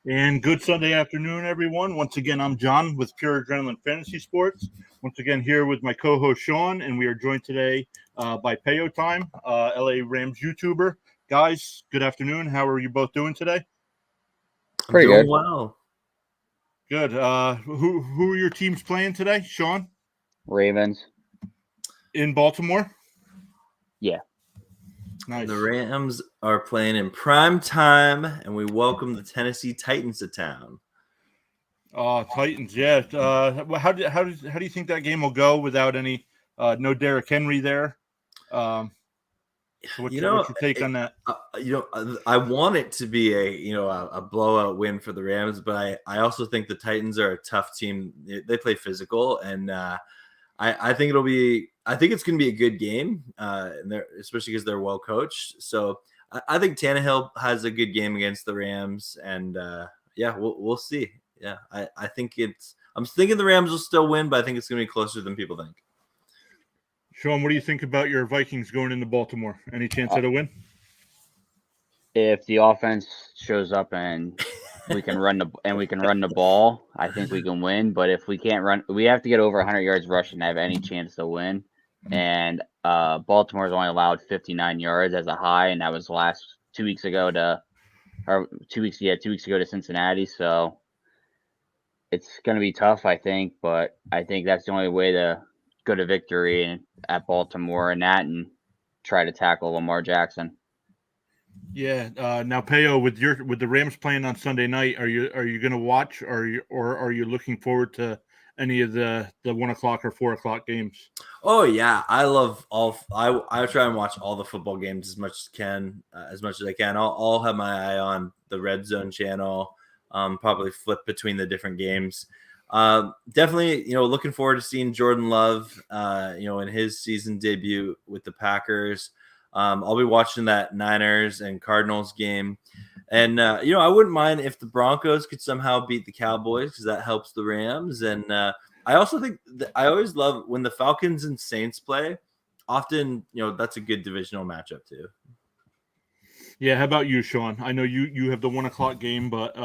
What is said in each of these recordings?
And good Sunday afternoon, everyone. Once again, I'm John with Pure Adrenaline Fantasy Sports. Once again, here with my co-host Sean, and we are joined today by Payo Time, LA Rams YouTuber. Guys, good afternoon. How are you both doing today? Pretty doing good. well. Good. Who are your teams playing today, Sean? Ravens. In Baltimore? Yeah. Nice. The Rams are playing in prime time, and we welcome the Tennessee Titans to town. Titans, yeah. How do you think that game will go without any no Derrick Henry there? So what's your take on that? I want it to be a blowout win for the Rams, but I also think the Titans are a tough team. They play physical, and I think it's going to be a good game, especially because they're well coached. So I think Tannehill has a good game against the Rams, and we'll see. Yeah, I'm thinking the Rams will still win, but I think it's going to be closer than people think. Sean, what do you think about your Vikings going into Baltimore? Any chance at a win? If the offense shows up and we can run the ball, I think we can win. But if we can't run, we have to get over 100 yards rushing to have any chance to win. And Baltimore's only allowed 59 yards as a high, and that was 2 weeks ago to Cincinnati. So it's going to be tough, I think. But I think that's the only way to go to victory at Baltimore and try to tackle Lamar Jackson. Yeah. Now, Payo, with the Rams playing on Sunday night, are you going to watch, or are you looking forward to any of the 1 o'clock or 4 o'clock games? Oh yeah, I love all. I try and watch all the football games as much as I can. I'll have my eye on the Red Zone channel. Probably flip between the different games. Definitely, looking forward to seeing Jordan Love, in his season debut with the Packers. I'll be watching that Niners and Cardinals game. And, I wouldn't mind if the Broncos could somehow beat the Cowboys because that helps the Rams. And I also think that I always love when the Falcons and Saints play. Often, that's a good divisional matchup too. Yeah. How about you, Sean? I know you have the 1 o'clock game, but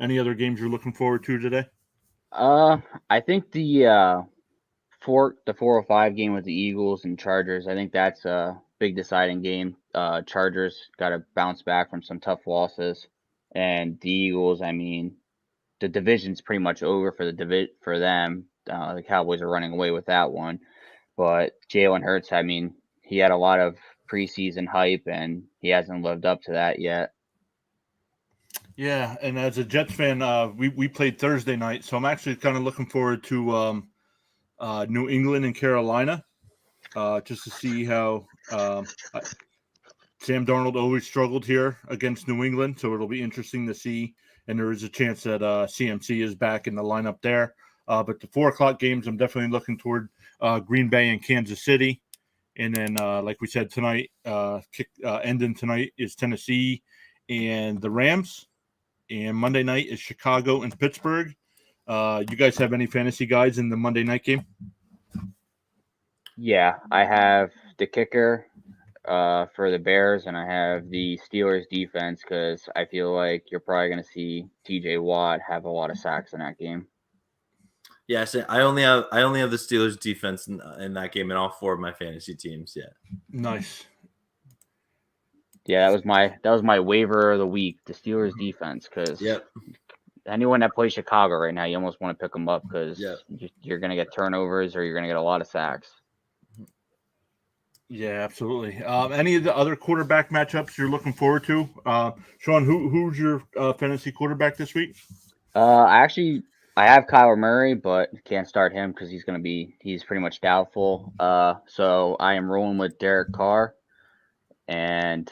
any other games you're looking forward to today? I think the 405 game with the Eagles and Chargers. I think that's a big deciding game. Chargers got to bounce back from some tough losses, and the Eagles. I mean, the division's pretty much over for them. The Cowboys are running away with that one, but Jalen Hurts. I mean, he had a lot of preseason hype, and he hasn't lived up to that yet. Yeah, and as a Jets fan, we played Thursday night, so I'm actually kind of looking forward to New England and Carolina, just to see how Sam Darnold always struggled here against New England, so it'll be interesting to see. And there is a chance that CMC is back in the lineup there. But the 4 o'clock games, I'm definitely looking toward Green Bay and Kansas City. And then, like we said tonight, ending tonight is Tennessee and the Rams. And Monday night is Chicago and Pittsburgh. You guys have any fantasy guys in the Monday night game? Yeah, I have the kicker for the Bears, and I have the Steelers defense because I feel like you're probably going to see TJ Watt have a lot of sacks in that game. Yeah, so I only have the Steelers defense in that game in all 4 of my fantasy teams. Yeah, Nice. Yeah, that was my waiver of the week, the Steelers defense, because anyone that plays Chicago right now, you almost want to pick them up because you're going to get turnovers or you're going to get a lot of sacks. Yeah, absolutely. Any of the other quarterback matchups you're looking forward to? Sean, who's your fantasy quarterback this week? I have Kyler Murray, but can't start him because he's pretty much doubtful. So I am rolling with Derek Carr, and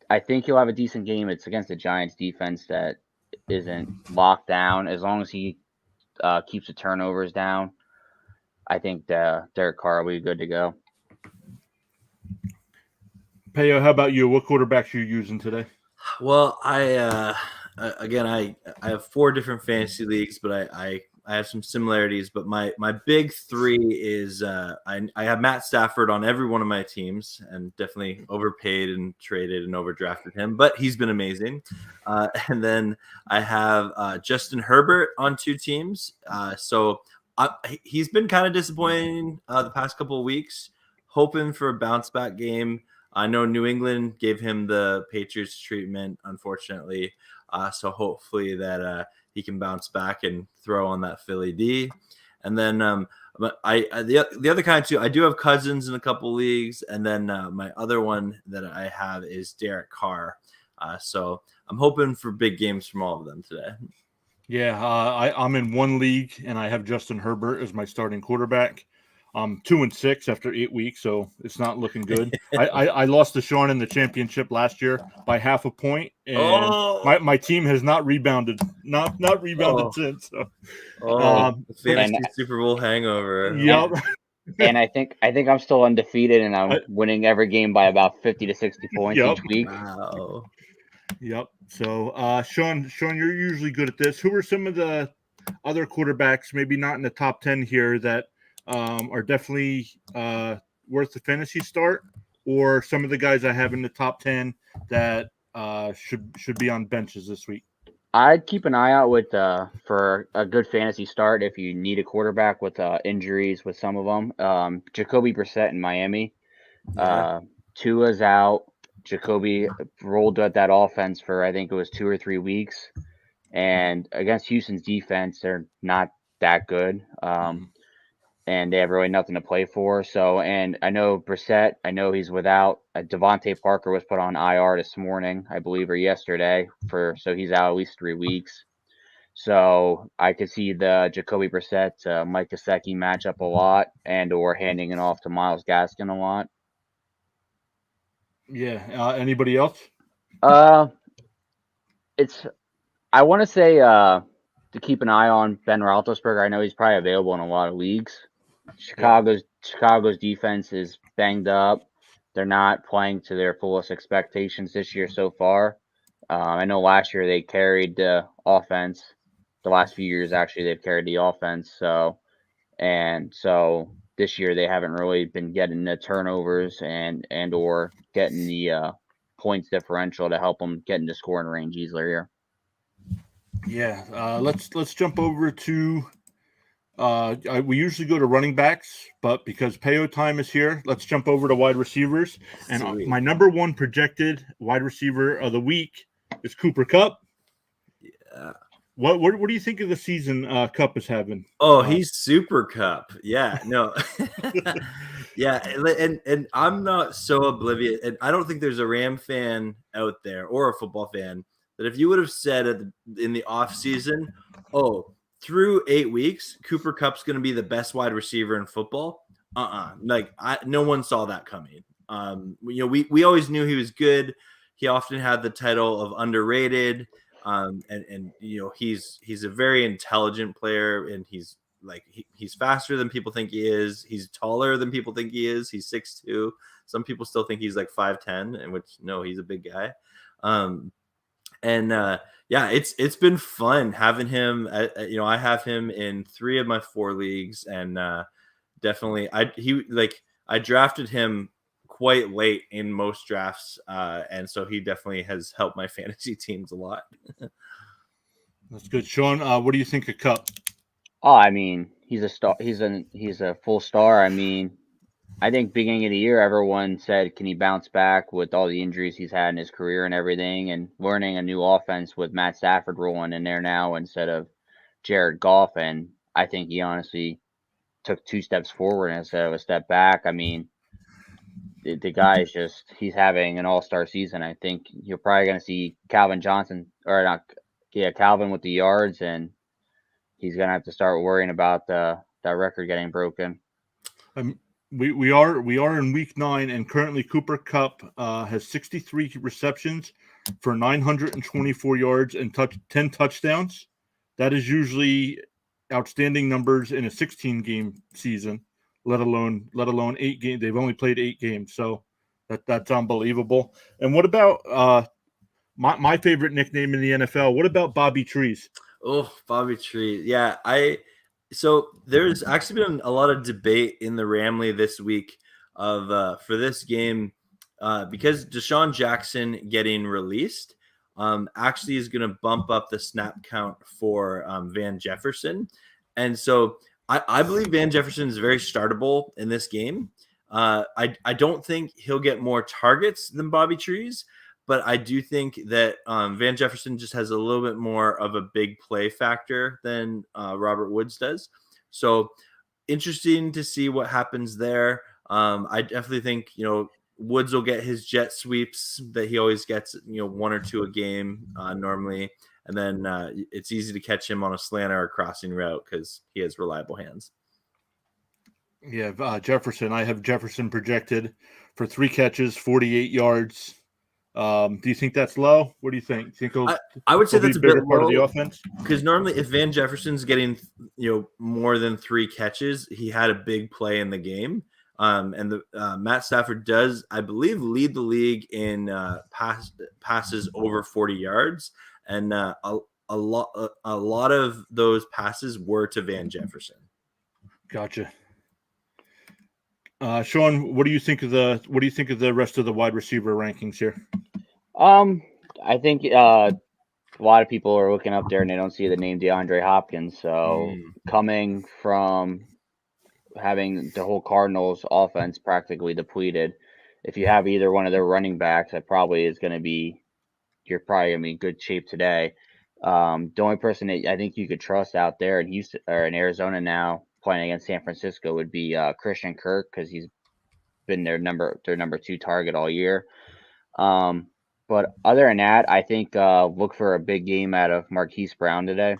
I think he'll have a decent game. It's against the Giants defense that isn't locked down. As long as he keeps the turnovers down, I think Derek Carr will be good to go. Payo, how about you? What quarterbacks are you using today? Well, I have 4 different fantasy leagues, but I I have some similarities, but my big three is I have Matt Stafford on every one of my teams, and definitely overpaid and traded and overdrafted him, but he's been amazing. And then I have Justin Herbert on 2 teams. So he's been kind of disappointing the past couple of weeks. Hoping for a bounce back game. I know New England gave him the Patriots treatment, unfortunately. So hopefully that he can bounce back and throw on that Philly D. And then but the other kind too, I do have Cousins in a couple leagues, and then my other one that I have is Derek Carr. So I'm hoping for big games from all of them today. Yeah, I'm in one league, and I have Justin Herbert as my starting quarterback. I'm 2-6 after 8 weeks, so it's not looking good. I lost to Sean in the championship last year by half a point, and my team has not rebounded, not rebounded since. So. Fantasy Super Bowl hangover. Yep. And I think I'm still undefeated, and I'm winning every game by about 50 to 60 points each week. Wow. Yep. So, Sean, you're usually good at this. Who are some of the other quarterbacks, maybe not in the top 10 here, that are definitely worth the fantasy start, or some of the guys I have in the top 10 that should be on benches this week? I'd keep an eye out for a good fantasy start if you need a quarterback with injuries with some of them. Jacoby Brissett in Miami. Tua's out. Jacoby rolled at that offense for I think it was 2 or 3 weeks, and against Houston's defense, they're not that good. And they have really nothing to play for. So, and I know Brissett, I know he's without. Devontae Parker was put on IR this morning, I believe, or yesterday, so he's out at least 3 weeks. So I could see the Jacoby Brissett, Mike Gesicki matchup a lot, or handing it off to Myles Gaskin a lot. Yeah. Anybody else? I want to say to keep an eye on Ben Roethlisberger. I know he's probably available in a lot of leagues. Chicago's defense is banged up. They're not playing to their fullest expectations this year so far. I know last year they carried the offense. The last few years, actually, they've carried the offense. So this year they haven't really been getting the turnovers and or getting the points differential to help them get into scoring range easier here. Yeah. Let's jump over to. We usually go to running backs, but because payo time is here, let's jump over to wide receivers. And my number one projected wide receiver of the week is Cooper Kupp. Yeah. What do you think of the season Kupp is having? Oh, he's Super Kupp. Yeah, no. Yeah, and I'm not so oblivious, and I don't think there's a Ram fan out there or a football fan that if you would have said in the off season, through 8 weeks, Cooper Kupp's going to be the best wide receiver in football. No one saw that coming. We always knew he was good. He often had the title of underrated. And he's a very intelligent player, and he's faster than people think he is. He's taller than people think he is. He's 6'2". Some people still think he's like 5'10", and he's a big guy. It's been fun having him. I have him in 3 of my 4 leagues, and definitely I drafted him quite late in most drafts, and so he definitely has helped my fantasy teams a lot. That's good, Sean. What do you think of Kupp? Oh, I mean, he's a star. He's a full star. I mean, I think beginning of the year, everyone said, can he bounce back with all the injuries he's had in his career and everything, and learning a new offense with Matt Stafford rolling in there now instead of Jared Goff. And I think he honestly took 2 steps forward instead of a step back. I mean, the guy is he's having an all-star season. I think you're probably going to see Calvin with the yards, and he's going to have to start worrying about that record getting broken. We are in week 9, and currently Cooper Kupp has 63 receptions for 924 yards and 10 touchdowns. That is usually outstanding numbers in a 16-game season, let alone 8 games. They've only played 8 games, so that's unbelievable. And what about my favorite nickname in the NFL? What about Bobby Trees? Oh, Bobby Trees. Yeah, I So there's actually been a lot of debate in the Ramley this week of for this game because Deshaun Jackson getting released actually is going to bump up the snap count for Van Jefferson, and so I believe Van Jefferson is very startable in this game. I don't think he'll get more targets than Bobby Trees, but I do think that Van Jefferson just has a little bit more of a big play factor than Robert Woods does. So interesting to see what happens there. I definitely think Woods will get his jet sweeps that he always gets, one or two a game normally, and then it's easy to catch him on a slant or a crossing route because he has reliable hands. Yeah, Jefferson. I have Jefferson projected for 3 catches, 48 yards. Do you think that's low? What do you think? I would say that's a bit part low of the offense? Because normally, if Van Jefferson's getting more than 3 catches, he had a big play in the game. And the Matt Stafford does, I believe, lead the league in passes over 40 yards, and a lot of those passes were to Van Jefferson. Gotcha. Sean, what do you think of the rest of the wide receiver rankings here? I think a lot of people are looking up there and they don't see the name DeAndre Hopkins. So coming from having the whole Cardinals offense practically depleted, if you have either one of their running backs, that probably is going to be you're probably going to be in good shape today. The only person that I think you could trust out there in Houston or in Arizona now playing against San Francisco would be Christian Kirk because he's been their number 2 target all year. But other than that, I think look for a big game out of Marquise Brown today.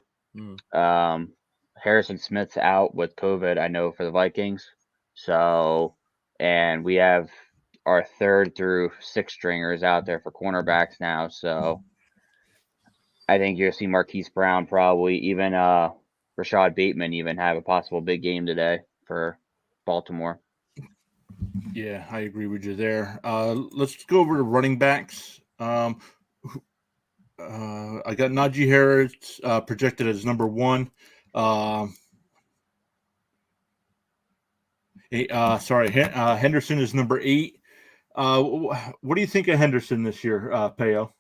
Harrison Smith's out with COVID, I know, for the Vikings. So, and we have our 3rd through 6th stringers out there for cornerbacks now. So, I think you'll see Marquise Brown probably, even Rashad Bateman even have a possible big game today for Baltimore. Yeah, I agree with you there. Let's go over to running backs. I got Najee Harris projected as number 1. Henderson is number 8. What do you think of Henderson this year, Peo?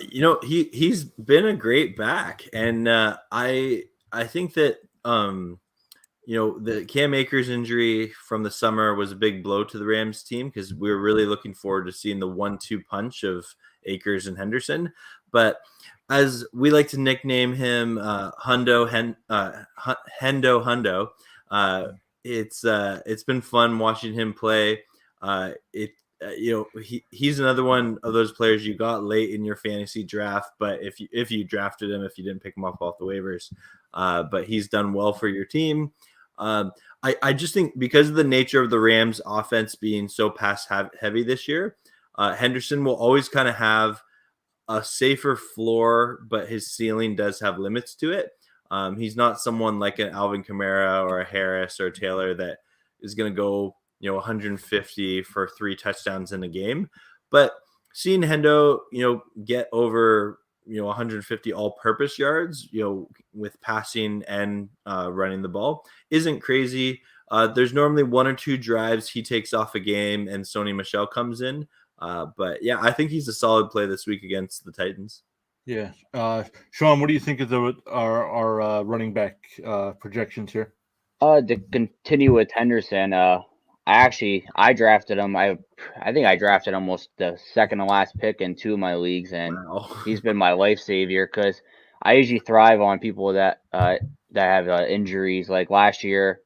He's been a great back, and I think that the Cam Akers injury from the summer was a big blow to the Rams team because we were really looking forward to seeing the 1-2 punch of Akers and Henderson. But as we like to nickname him, Hendo, it's been fun watching him play. He's another one of those players you got late in your fantasy draft, but if you drafted him, if you didn't pick him up off the waivers, but he's done well for your team. I just think because of the nature of the Rams offense being so pass heavy this year, Henderson will always kind of have a safer floor, but his ceiling does have limits to it. He's not someone like an Alvin Kamara or a Harris or a Taylor that is going to go 150 for 3 touchdowns in a game. But seeing Hendo, get over 150 all-purpose yards, with passing and running the ball isn't crazy. There's normally 1 or 2 drives he takes off a game and Sony Michel comes in. But yeah, I think he's a solid play this week against the Titans. Yeah. Sean, what do you think of our running back projections here? To continue with Henderson, I drafted him. I think I drafted almost the second to last pick in 2 of my leagues, and he's been my life savior because I usually thrive on people that have injuries. Like last year,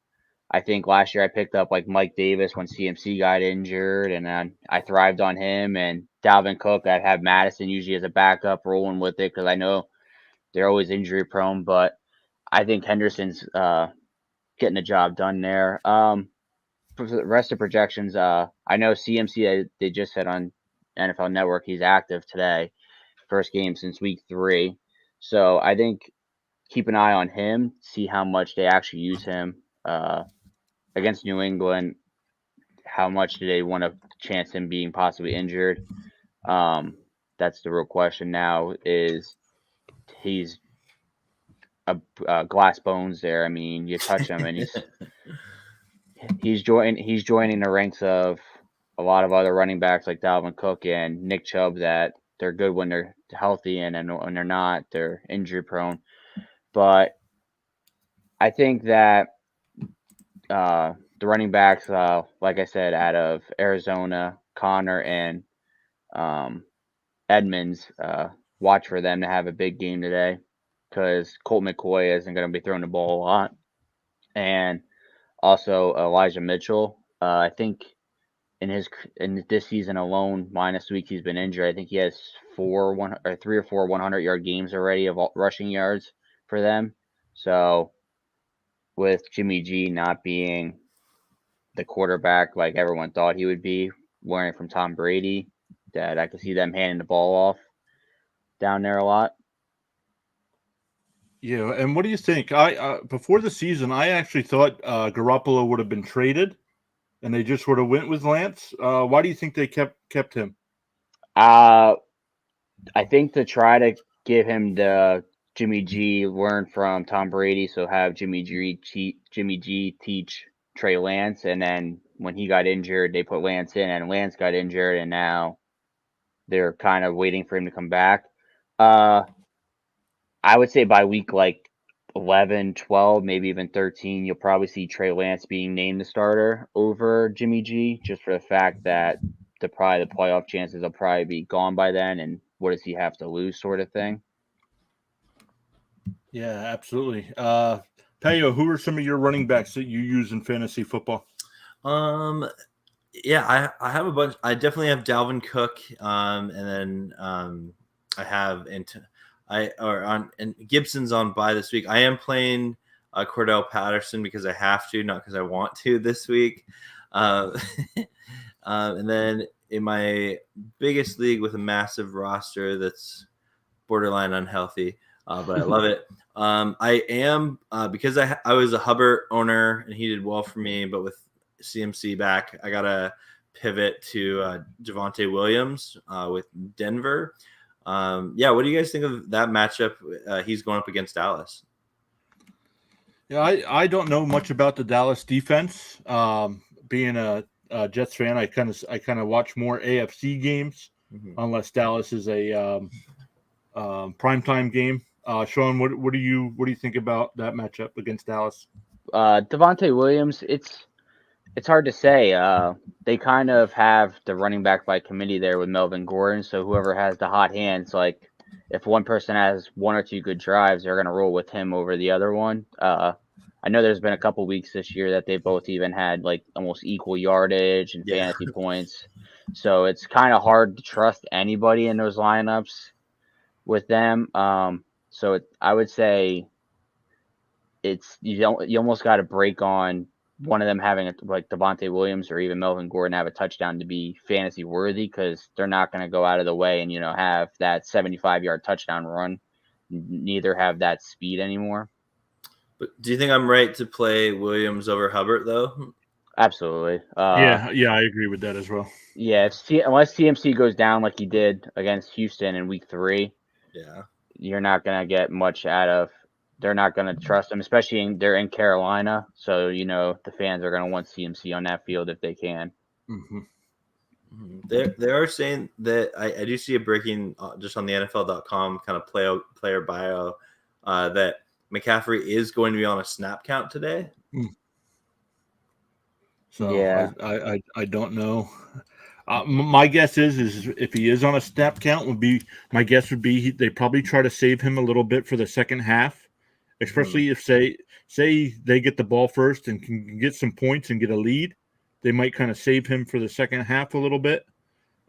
I picked up like Mike Davis when CMC got injured, and then I thrived on him. And Dalvin Cook, I'd have Madison usually as a backup rolling with it because I know they're always injury prone. But I think Henderson's getting the job done there. For the rest of projections, I know CMC, they just said on NFL Network he's active today, first game since week 3. So I think keep an eye on him, see how much they actually use him against New England. How much do they want to chance him being possibly injured? That's the real question now. Is he's glass bones there. I mean, you touch him and he's joining the ranks of a lot of other running backs like Dalvin Cook and Nick Chubb that they're good when they're healthy and when they're not, they're injury prone. But I think that the running backs, like I said, out of Arizona, Connor and Edmonds, watch for them to have a big game today because Colt McCoy isn't going to be throwing the ball a lot. And also Elijah Mitchell, I think in this season alone, minus the week he's been injured, I think he has 3 or 4 100-yard games already of rushing yards for them. So with Jimmy G not being the quarterback like everyone thought he would be, learning from Tom Brady, that I could see them handing the ball off down there a lot. Yeah, and what do you think? I before the season, I actually thought Garoppolo would have been traded, and they just sort of went with Lance. Why do you think they kept him? I think to try to give him the Jimmy G learn from Tom Brady, so have Jimmy G teach Trey Lance, and then when he got injured, they put Lance in, and Lance got injured, and now they're kind of waiting for him to come back. I would say by week like 11, 12, maybe even 13, you'll probably see Trey Lance being named the starter over Jimmy G, just for the fact that the playoff chances will probably be gone by then, and what does he have to lose, sort of thing. Yeah, absolutely. Tayo, who are some of your running backs that you use in fantasy football? Yeah, I have a bunch. I definitely have Dalvin Cook, and then I have and Gibson's on bye this week. I am playing Cordell Patterson because I have to, not because I want to this week. And then in my biggest league with a massive roster that's borderline unhealthy, but I love it. I am because I was a Hubbard owner and he did well for me, but with CMC back, I gotta pivot to Javonte Williams with Denver. Yeah, what do you guys think of that matchup? He's going up against Dallas. Yeah, I don't know much about the Dallas defense. Being a Jets fan, I kind of watch more AFC games, unless Dallas is a primetime game. Sean, what do you think about that matchup against Dallas? Devontae Williams, it's hard to say. They kind of have the running back by committee there with Melvin Gordon, so whoever has the hot hands, like if one person has 1 or 2 good drives, they're going to roll with him over the other one. I know there's been a couple weeks this year that they both even had like almost equal yardage and fantasy points. So it's kind of hard to trust anybody in those lineups with them. I would say you almost got to break on one of them having like Devontae Williams or even Melvin Gordon have a touchdown to be fantasy worthy, because they're not going to go out of the way and have that 75-yard touchdown run. Neither have that speed anymore. But do you think I'm right to play Williams over Hubbard though? Absolutely. Yeah, I agree with that as well. Yeah, unless CMC goes down like he did against Houston in week 3, yeah, you're not going to get much out of. They're not going to trust him, especially they're in Carolina. So, the fans are going to want CMC on that field if they can. Mm-hmm. They are saying that I do see a breaking just on the NFL.com kind of player bio that McCaffrey is going to be on a snap count today. So yeah, I don't know. My guess is if he is on a snap count, my guess would be they probably try to save him a little bit for the second half, especially if say they get the ball first and can get some points and get a lead. They might kind of save him for the second half a little bit.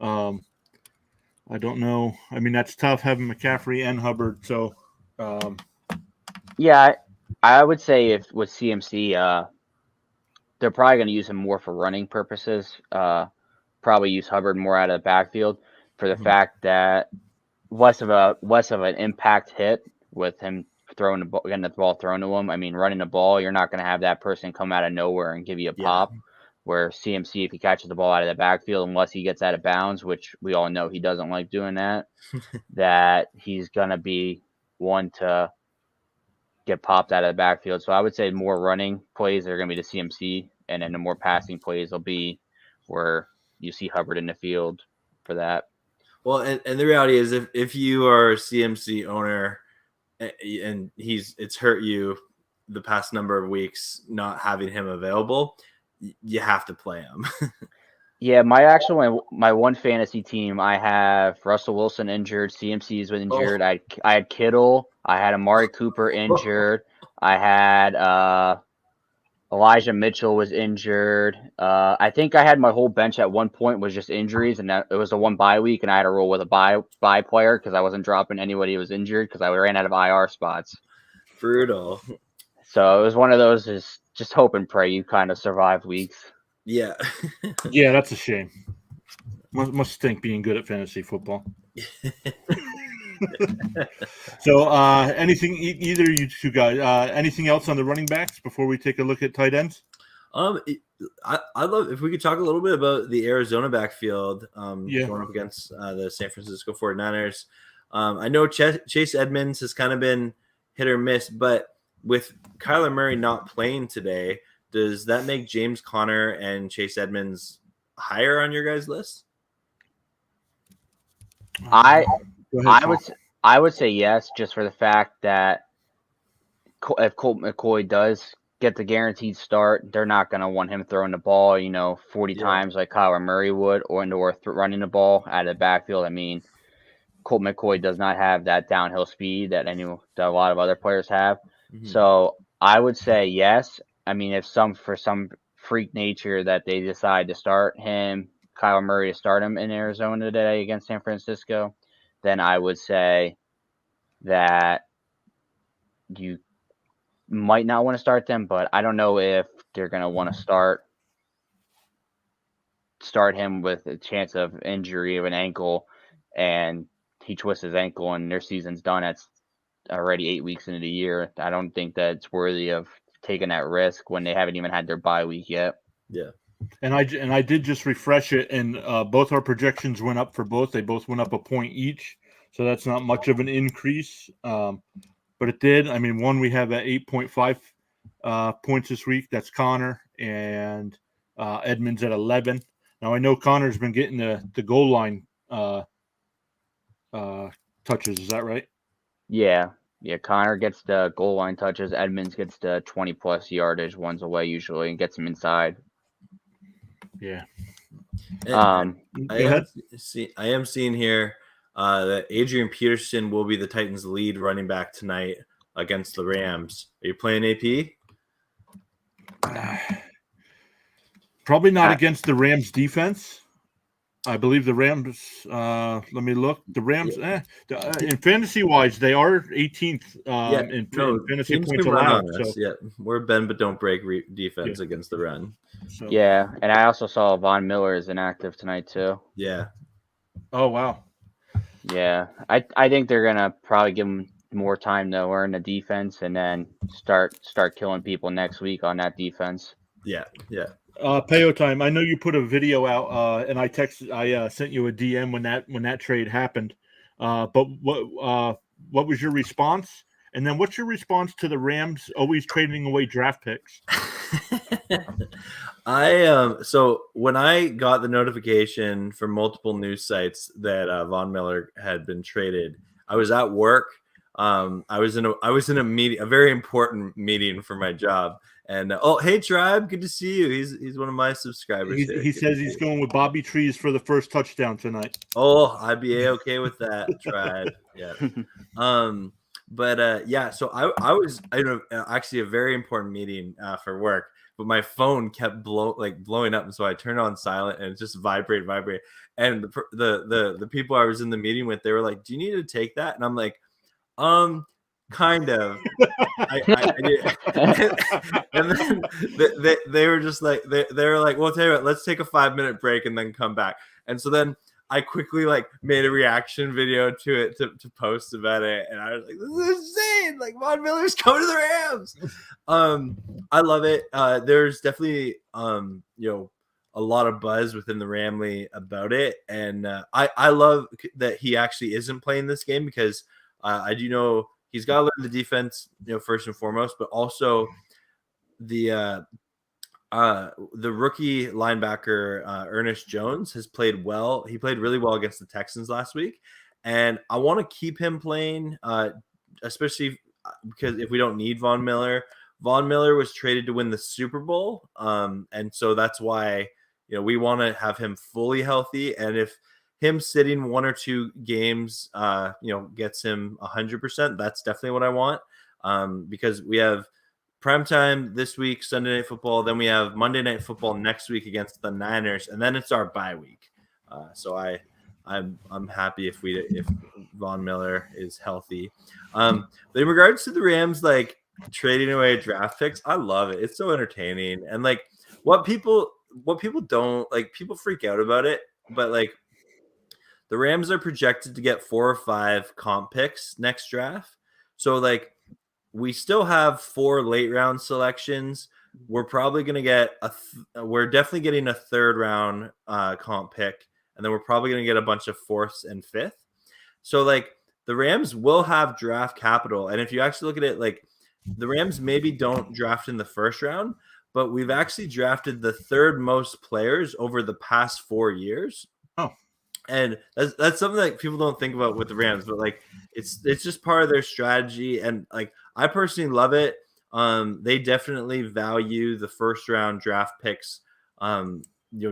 I don't know. I mean, that's tough having McCaffrey and Hubbard. So, yeah, I would say if with CMC, they're probably going to use him more for running purposes. Probably use Hubbard more out of the backfield for the fact that less of an impact hit with him getting the ball thrown to him. I mean, running the ball, you're not going to have that person come out of nowhere and give you a pop. Where CMC, if he catches the ball out of the backfield, unless he gets out of bounds, which we all know he doesn't like doing that, that he's going to be one to get popped out of the backfield. So I would say more running plays are going to be the CMC, and then the more passing plays will be where you see Hubbard in the field for that. Well, and the reality is, if you are a CMC owner and it's hurt you the past number of weeks not having him available, you have to play him. Yeah, my one fantasy team, I have Russell Wilson injured, CMC's been injured. I had Kittle, I had Amari Cooper injured, I had Elijah Mitchell was injured. I think I had my whole bench at one point was just injuries, and it was a one bye week, and I had to roll with a bye player because I wasn't dropping anybody who was injured because I ran out of IR spots. Brutal. So it was one of those is just hope and pray you kind of survive weeks. Yeah. Yeah, that's a shame. Must stink being good at fantasy football. So, anything, either of you two guys, anything else on the running backs before we take a look at tight ends? I love if we could talk a little bit about the Arizona backfield going up against the San Francisco 49ers. I know Chase Edmonds has kind of been hit or miss, but with Kyler Murray not playing today, does that make James Conner and Chase Edmonds higher on your guys' list? I would say yes, just for the fact that if Colt McCoy does get the guaranteed start, they're not going to want him throwing the ball, 40 times like Kyler Murray would, or running the ball out of the backfield. I mean, Colt McCoy does not have that downhill speed that a lot of other players have. Mm-hmm. So I would say yes. I mean, if for some freak nature that they decide to start Kyler Murray to start him in Arizona today against San Francisco, then I would say that you might not want to start them, but I don't know if they're going to want to start him with a chance of injury of an ankle, and he twists his ankle and their season's done. It's already 8 weeks into the year. I don't think that it's worthy of taking that risk when they haven't even had their bye week yet. Yeah. And I did just refresh it, and both our projections went up for both. They both went up a point each, so that's not much of an increase. But it did. I mean, one we have at 8.5 points this week. That's Connor, and Edmonds at 11. Now I know Connor's been getting the goal line touches. Is that right? Yeah. Connor gets the goal line touches. Edmonds gets the 20+ yardage ones away usually and gets him inside. Yeah. I am seeing here that Adrian Peterson will be the Titans' lead running back tonight against the Rams. Are you playing AP? Probably not against the Rams defense. I believe the Rams. Let me look. The Rams, in fantasy wise, they are 18th in fantasy points allowed. So. Yeah, we're bend but don't break defense against the run. So. Yeah, and I also saw Von Miller is inactive tonight too. Yeah. Oh wow. Yeah, I think they're gonna probably give him more time to learn the defense and then start killing people next week on that defense. Yeah. Payo time. I know you put a video out, and I sent you a DM when that trade happened. But what was your response? And then what's your response to the Rams always trading away draft picks? So when I got the notification from multiple news sites that Von Miller had been traded, I was at work. I was in a meeting, a very important meeting for my job. And hey Tribe, good to see you. He's one of my subscribers. He says he's going with Bobby Trees for the first touchdown tonight. Oh, I'd be okay with that, Tribe. Yeah. So I was actually a very important meeting for work, but my phone kept blowing up, and so I turned on silent and it just vibrate. And the people I was in the meeting with, they were like, "Do you need to take that?" And I'm like, kind of. I did. And then they were just like they were like, well, tell you what, let's take a 5-minute break and then come back. And so then I quickly made a reaction video to it to post about it, and I was like, this is insane! Like, Von Miller's coming to the Rams. I love it. There's definitely a lot of buzz within the Ramley about it, and I love that he actually isn't playing this game because I do know he's got to learn the defense, first and foremost, but also the rookie linebacker Ernest Jones has played well. He played really well against the Texans last week, and I want to keep him playing, especially because if we don't need Von Miller was traded to win the Super Bowl, and so that's why we want to have him fully healthy. And if him sitting 1 or 2 games, gets him 100%, that's definitely what I want, because we have primetime this week, Sunday Night Football. Then we have Monday Night Football next week against the Niners, and then it's our bye week. So I'm happy if Von Miller is healthy. But in regards to the Rams, like trading away draft picks, I love it. It's so entertaining, and like what people don't like, people freak out about it, but like the Rams are projected to get 4 or 5 comp picks next draft. So like, we still have 4 late round selections. We're probably going to get we're definitely getting a 3rd round comp pick. And then we're probably going to get a bunch of 4th and 5th. So like the Rams will have draft capital. And if you actually look at it, like the Rams maybe don't draft in the 1st round, but we've actually drafted the 3rd most players over the past 4 years. Oh, and that's something that people don't think about with the Rams, but like it's just part of their strategy. And like, I personally love it. They definitely value the 1st round draft picks,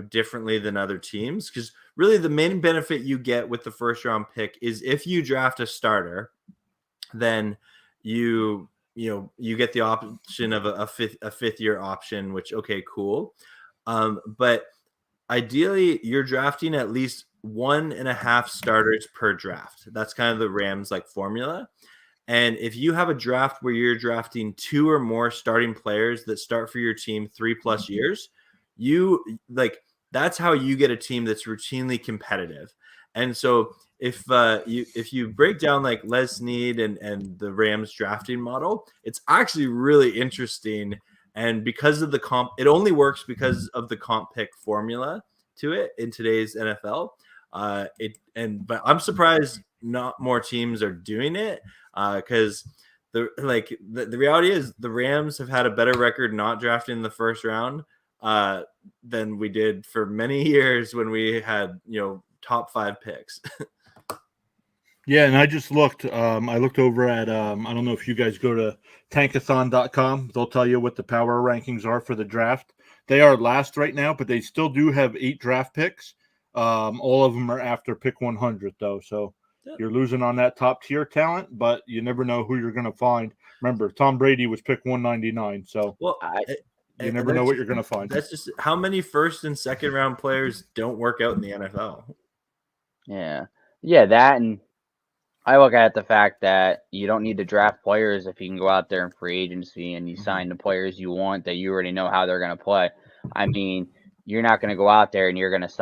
differently than other teams, because really the main benefit you get with the 1st round pick is if you draft a starter, then you get the option of a fifth year option, which, okay, cool. But ideally you're drafting at least 1.5 starters per draft. That's kind of the Rams like formula. And if you have a draft where you're drafting 2 or more starting players that start for your team 3+ years, that's how you get a team that's routinely competitive. And so if you break down like Les Snead and the Rams drafting model, it's actually really interesting. And because of the comp, it only works because of the comp pick formula to it in today's NFL. But I'm surprised not more teams are doing it, because the reality is the Rams have had a better record not drafting in the 1st round than we did for many years when we had top 5 picks. Yeah, and I just looked. I looked over at I don't know if you guys go to tankathon.com. They'll tell you what the power rankings are for the draft. They are last right now, but they still do have 8 draft picks. All of them are after pick 100, though. So you're losing on that top tier talent, but you never know who you're going to find. Remember, Tom Brady was pick 199. So you never know what you're going to find. That's just how many 1st and 2nd round players don't work out in the NFL. Yeah, that, and I look at the fact that you don't need to draft players if you can go out there in free agency and you sign the players you want that you already know how they're going to play. I mean, you're not going to go out there and you're not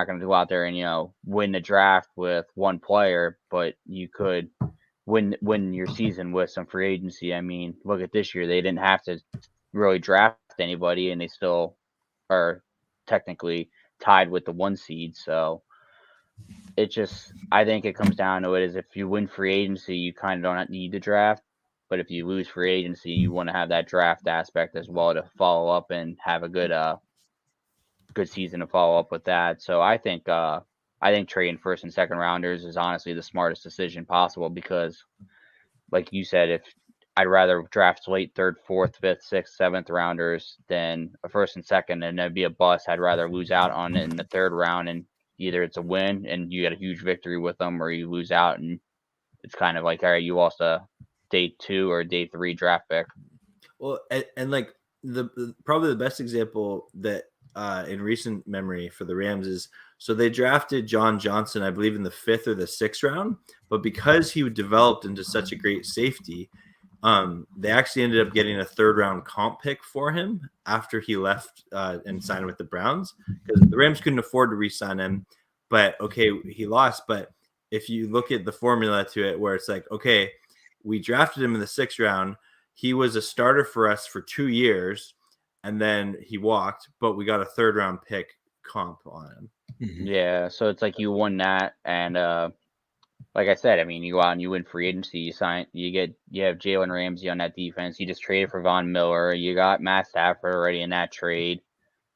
going to go out there and win the draft with 1 player, but you could win your season with some free agency. I mean, look at this year; they didn't have to really draft anybody, and they still are technically tied with the 1 seed. So I think it comes down to it is if you win free agency, you kind of don't need to draft. But if you lose free agency, you want to have that draft aspect as well to follow up and have a good season to follow up with that. So I think trading 1st and 2nd rounders is honestly the smartest decision possible, because like you said, if I'd rather draft late 3rd, 4th, 5th, 6th, 7th rounders than a 1st and 2nd, and that'd be a bust. I'd rather lose out on it in the 3rd round, and either it's a win and you get a huge victory with them, or you lose out and it's kind of like, all right, you lost a day 2 or day 3 draft pick. Well, and like probably the best example that in recent memory for the Rams is, so they drafted John Johnson, I believe, in the 5th or the 6th round, but because he developed into such a great safety, they actually ended up getting a 3rd round comp pick for him after he left and signed with the Browns, because the Rams couldn't afford to re-sign him. But okay, he lost. But if you look at the formula to it, where it's like, okay, we drafted him in the 6th round, he was a starter for us for 2 years, and then he walked, but we got a 3rd round pick comp on him. Yeah, so it's like you won that, and like I said, I mean, you go out and you win free agency. You have Jalen Ramsey on that defense. You just traded for Von Miller. You got Matt Stafford already in that trade.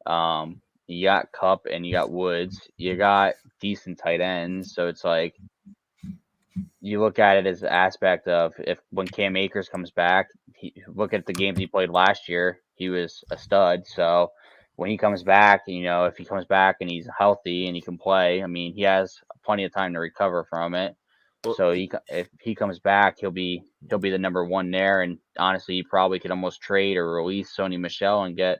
You got Cup and you got Woods. You got decent tight ends. So it's like you look at it as the aspect of when Cam Akers comes back, look at the games he played last year. He was a stud. So when he comes back, if he comes back and he's healthy and he can play, I mean, he has plenty of time to recover from it. Well, So if he comes back, he'll be the number one there. And honestly, you probably could almost trade or release Sony Michel and get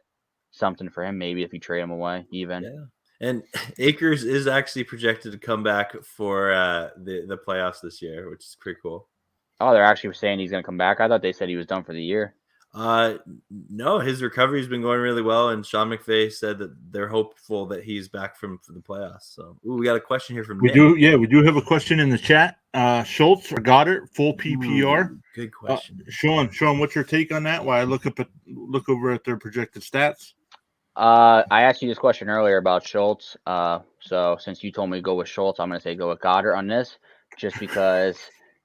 something for him maybe if you trade him away even. Yeah. And Akers is actually projected to come back for the playoffs this year, which is pretty cool. Oh, they're actually saying he's going to come back. I thought they said he was done for the year. No, his recovery's been going really well, and Sean McVay said that they're hopeful that he's back for the playoffs. So, we got a question here from Nick. We do have a question in the chat. Schultz or Goddard, full PPR. Good question. Sean, what's your take on that? While I look over at their projected stats. I asked you this question earlier about Schultz. So since you told me to go with Schultz, I'm going to say go with Goddard on this, just because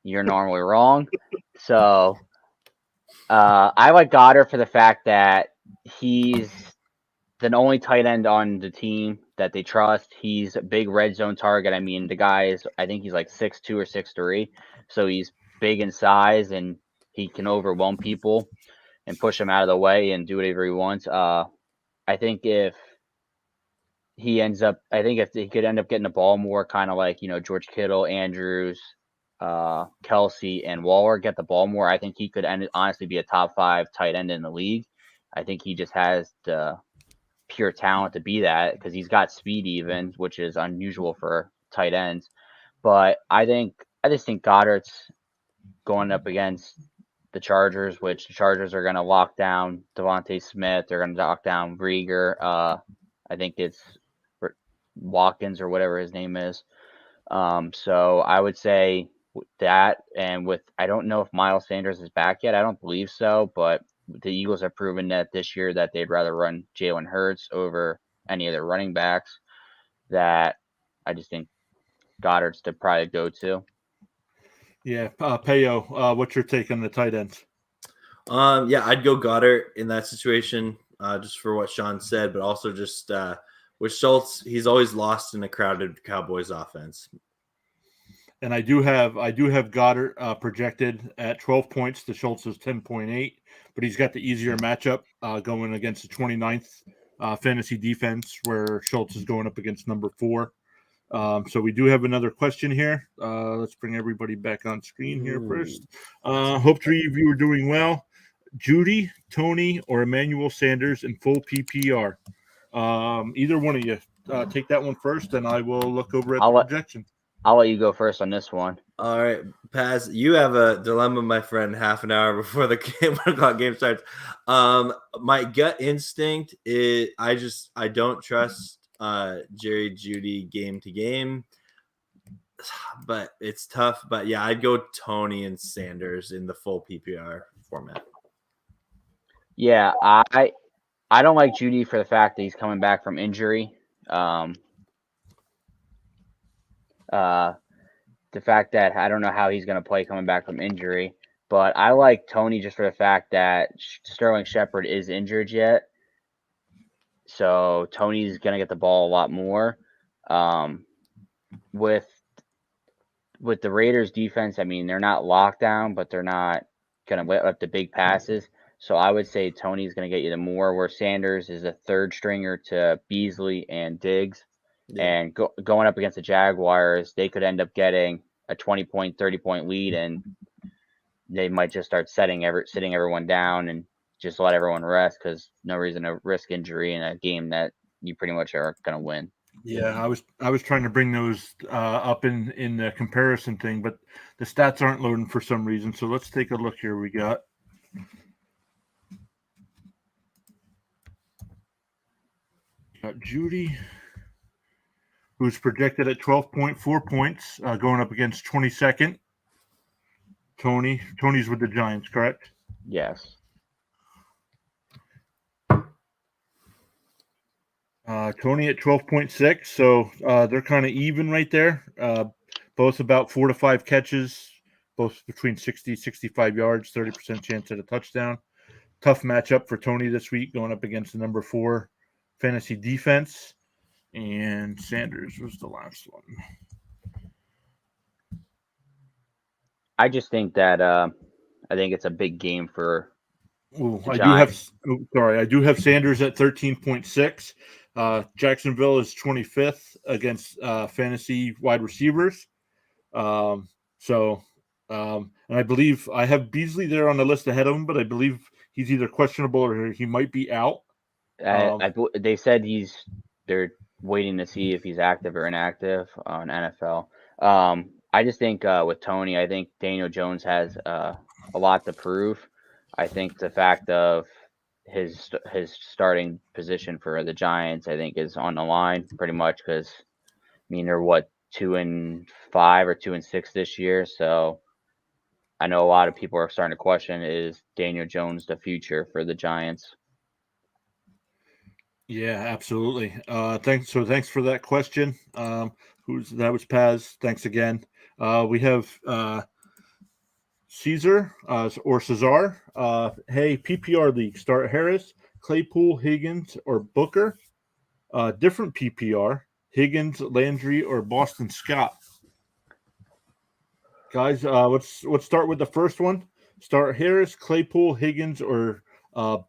you're normally wrong. So I like Goddard for the fact that he's the only tight end on the team that they trust. He's a big red zone target. I mean, I think he's like 6'2" or 6'3", so he's big in size and he can overwhelm people and push them out of the way and do whatever he wants. I think if he could end up getting the ball more, kind of like, George Kittle, Andrews, Kelsey, and Waller get the ball more, I think he could honestly be a top 5 tight end in the league. I think he just has the pure talent to be that because he's got speed even, which is unusual for tight ends. But I just think Goddard's going up against the Chargers, which the Chargers are going to lock down Devontae Smith. They're going to lock down Rieger. I think it's Watkins or whatever his name is. So I would say that, and I don't know if Miles Sanders is back yet. I don't believe so, but the Eagles have proven that this year that they'd rather run Jalen Hurts over any of their running backs. That I just think Goddard's to probably go to. Yeah, Peyo, what's your take on the tight ends? Yeah, I'd go Goddard in that situation, just for what Sean said, but also just with Schultz, he's always lost in a crowded Cowboys offense. And I do have Goddard projected at 12 points. The Schultz is 10.8, but he's got the easier matchup going against the 29th fantasy defense, where Schultz is going up against number 4. So we do have another question here. Let's bring everybody back on screen here first. Hope 3 of you are doing well. Judy, Tony, or Emmanuel Sanders in full PPR. Either one of you take that one first, and I will look over at the projection. I'll let you go first on this one. All right, Paz, you have a dilemma, my friend, half an hour before the 1 o'clock game starts. My gut instinct is I don't trust Jerry Jeudy game to game, but it's tough. But yeah, I'd go Tony and Sanders in the full PPR format. Yeah, I don't like Jeudy for the fact that he's coming back from injury. The fact that I don't know how he's going to play coming back from injury, but I like Tony just for the fact that Sterling Shepard is injured yet. So Tony's going to get the ball a lot more. With the Raiders defense, I mean, they're not locked down, but they're not going to let up the big passes. So I would say Tony's going to get you the more, where Sanders is a third stringer to Beasley and Diggs. Yeah. And going up against the Jaguars, they could end up getting a 20-point, 30-point lead, and they might just start sitting everyone down and just let everyone rest, because no reason to risk injury in a game that you pretty much are going to win. Yeah, I was trying to bring those up in the comparison thing, but the stats aren't loading for some reason. So let's take a look here. We got Judy, who's projected at 12.4 points, going up against 22nd. Tony's with the Giants, correct? Yes. Tony at 12.6, so they're kind of even right there. both about 4 to 5 catches, both between 60, 65 yards, 30% chance at a touchdown. Tough matchup for Tony this week, going up against the number 4 fantasy defense. And Sanders was the last one. I just think that I think it's a big game for I Giants. do have Sanders at 13.6. Jacksonville is 25th against fantasy wide receivers. And I believe I have Beasley there on the list ahead of him, but I believe he's either questionable or he might be out. They said they're waiting to see if he's active or inactive on NFL. I just think with Tony, I think Daniel Jones has a lot to prove. I think the fact of his starting position for the Giants, I think, is on the line pretty much because they're 2-5 or 2-6 this year, so I know a lot of people are starting to question, is Daniel Jones the future for the Giants? Yeah, absolutely. Thanks for that question. That was Paz. Thanks again. We have Caesar or Cesar. Hey, PPR league, start Harris, Claypool, Higgins, or Booker. Different PPR, Higgins, Landry, or Boston Scott. Guys, let's start with the first one. Start Harris, Claypool, Higgins, or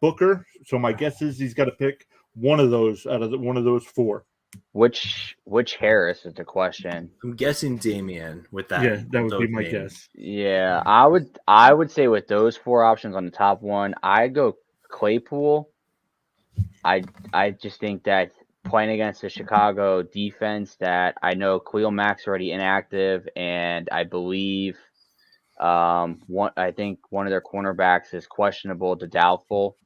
Booker. So my guess is he's got to pick one of those out of one of those 4. Which Harris is the question. I'm guessing Damian with that. Yeah, that would be my guess. Yeah, I would say with those 4 options on the top one, I'd go Claypool. I just think that playing against the Chicago defense, that I know Khalil Mack's already inactive, and I believe I think one of their cornerbacks is questionable to doubtful.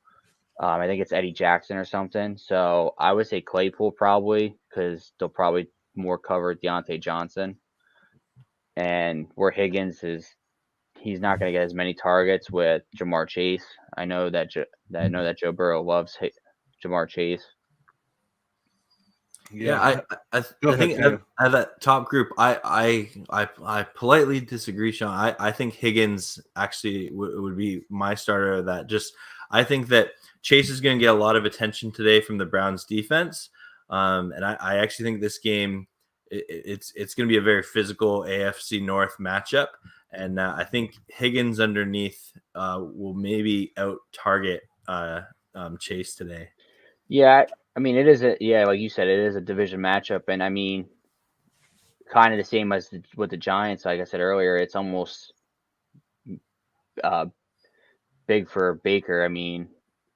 I think it's Eddie Jackson or something. So I would say Claypool probably, because they'll probably more cover Deontay Johnson. And where Higgins he's not going to get as many targets with Jamar Chase. I know that Joe Burrow loves Jamar Chase. Yeah, I think out of that top group, I politely disagree, Sean. I think Higgins actually would be my starter of that. Just I think that Chase is going to get a lot of attention today from the Browns defense, and I actually think this game it's going to be a very physical AFC North matchup, and I think Higgins underneath will maybe out target Chase today. Yeah, it is like you said, it is a division matchup, and kind of the same as with the Giants. Like I said earlier, it's almost big for Baker.